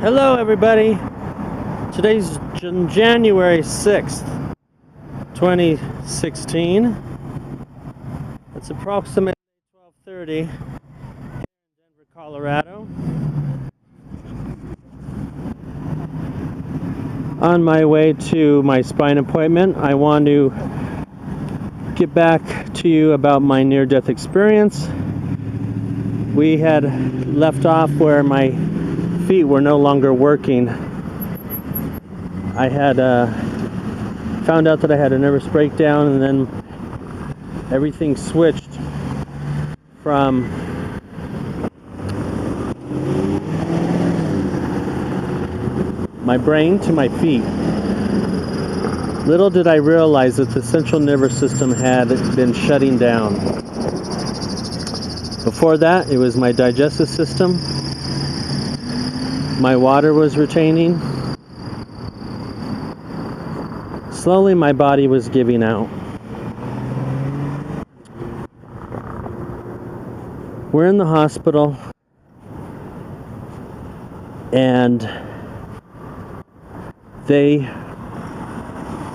Hello everybody. Today's January 6th, 2016. It's approximately 12:30 here in Denver, Colorado. On my way to my spine appointment, I want to get back to you about my near-death experience. We had left off where my feet were no longer working. I had found out that I had a nervous breakdown, and then everything switched from my brain to my feet. Little did I realize that the central nervous system had been shutting down. Before that, it was my digestive system. My water was retaining. Slowly my body was giving out. We're in the hospital, and they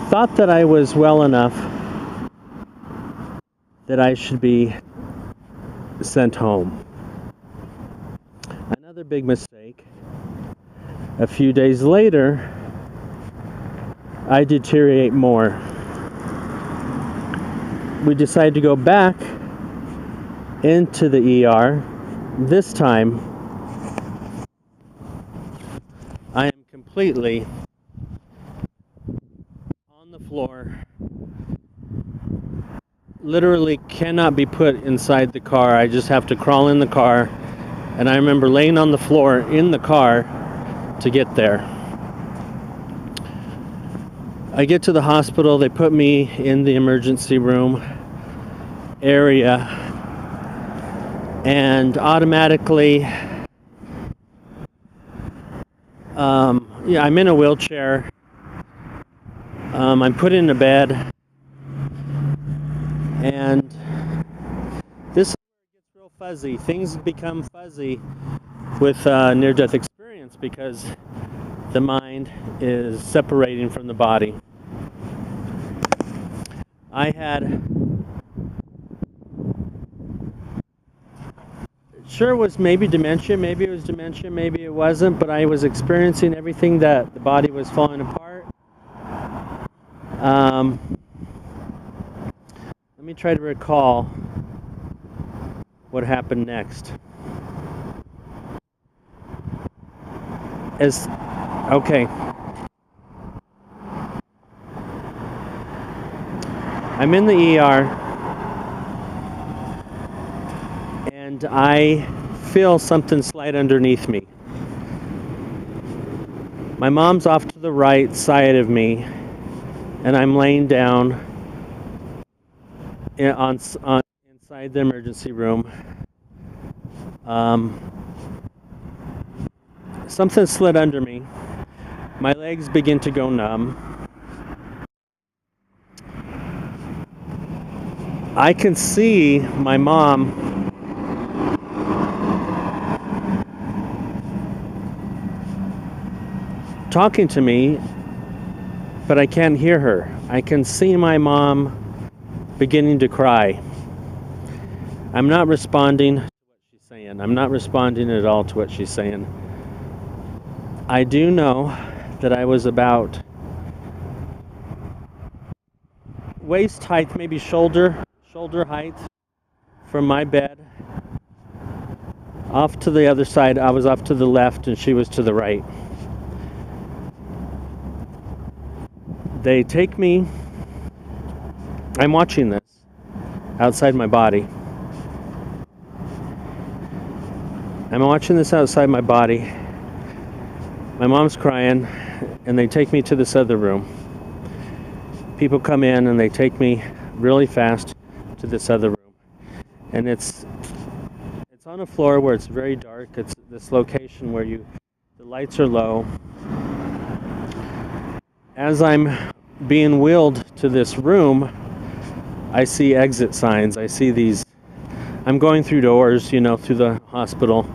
thought that I was well enough that I should be sent home. Another big mistake. A few days later, I deteriorate more. We decided to go back into the ER. This time, I am completely on the floor. Literally cannot be put inside the car. I just have to crawl in the car. And I remember laying on the floor in the car to get there. I get to the hospital. They put me in the emergency room area, and automatically I'm in a wheelchair. I'm put in a bed, and this is where it gets real fuzzy. Things become fuzzy with near-death experience because the mind is separating from the body. I had, sure it was maybe dementia, maybe it wasn't, but I was experiencing everything that the body was falling apart. Let me try to recall what happened next. Okay. I'm in the ER, and I feel something slide underneath me. My mom's off to the right side of me, and I'm laying down inside the emergency room. Something slid under me. My legs begin to go numb. I can see my mom talking to me, but I can't hear her. I can see my mom beginning to cry. I'm not responding to what she's saying. I'm not responding at all to what she's saying. I do know that I was about waist height, maybe shoulder height from my bed. Off to the other side, I was off to the left and she was to the right. They take me, I'm watching this outside my body. I'm watching this outside my body. My mom's crying, and they take me to this other room. People come in and they take me really fast to this other room. And it's on a floor where it's very dark. It's this location where the lights are low. As I'm being wheeled to this room, I see exit signs. I see these. I'm going through doors, through the hospital.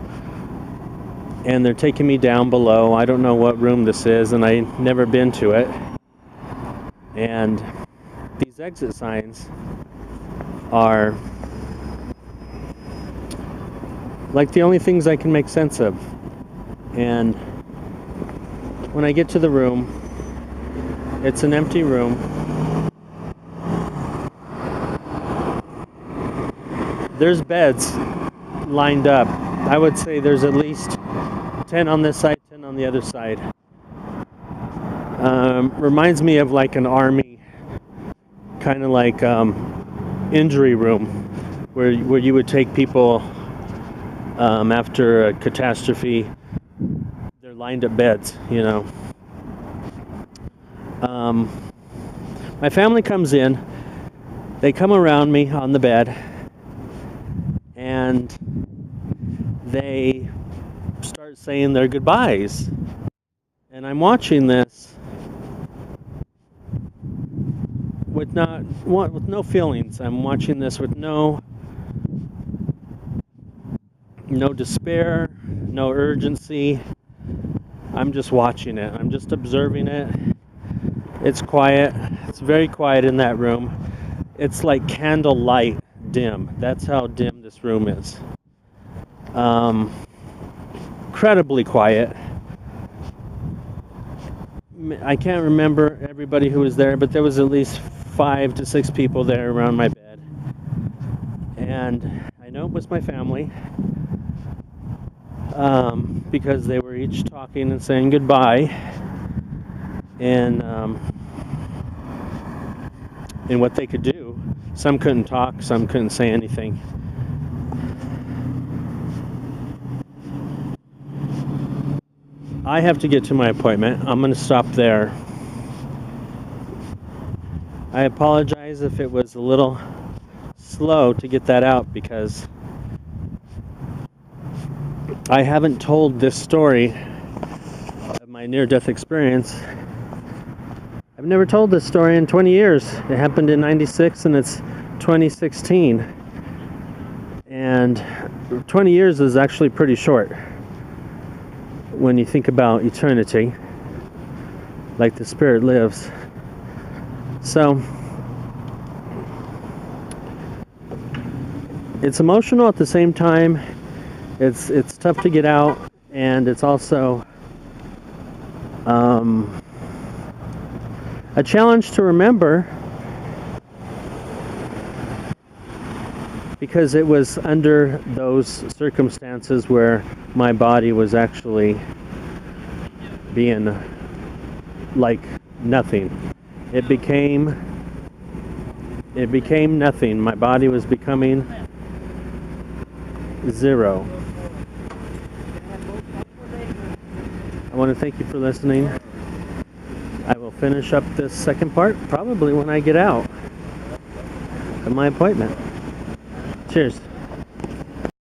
and they're taking me down below. I don't know what room this is, and I've never been to it. And these exit signs are like the only things I can make sense of. And when I get to the room, it's an empty room. There's beds lined up. I would say there's at least 10 on this side, 10 on the other side. Reminds me of like an army, kind of like injury room, where you would take people after a catastrophe. They're lined up beds, you know. My family comes in. They come around me on the bed, and they start saying their goodbyes. And I'm watching this with no feelings. I'm watching this with no despair, no urgency. I'm just watching it. I'm just observing it. It's quiet. It's very quiet in that room. It's like candlelight dim. That's how dim this room is. Incredibly quiet. I can't remember everybody who was there, but there was at least 5 to 6 people there around my bed. And I know it was my family, because they were each talking and saying goodbye, and what they could do. Some couldn't talk, some couldn't say anything. I have to get to my appointment. I'm going to stop there. I apologize if it was a little slow to get that out, because I haven't told this story of my near-death experience. I've never told this story in 20 years. It happened in '96 and it's 2016. And 20 years is actually pretty short when you think about eternity, like the spirit lives. So it's emotional at the same time. It's tough to get out, and it's also a challenge to remember, because it was under those circumstances where my body was actually being like nothing. It became nothing. My body was becoming zero. I want to thank you for listening. I will finish up this second part probably when I get out of my appointment. Cheers.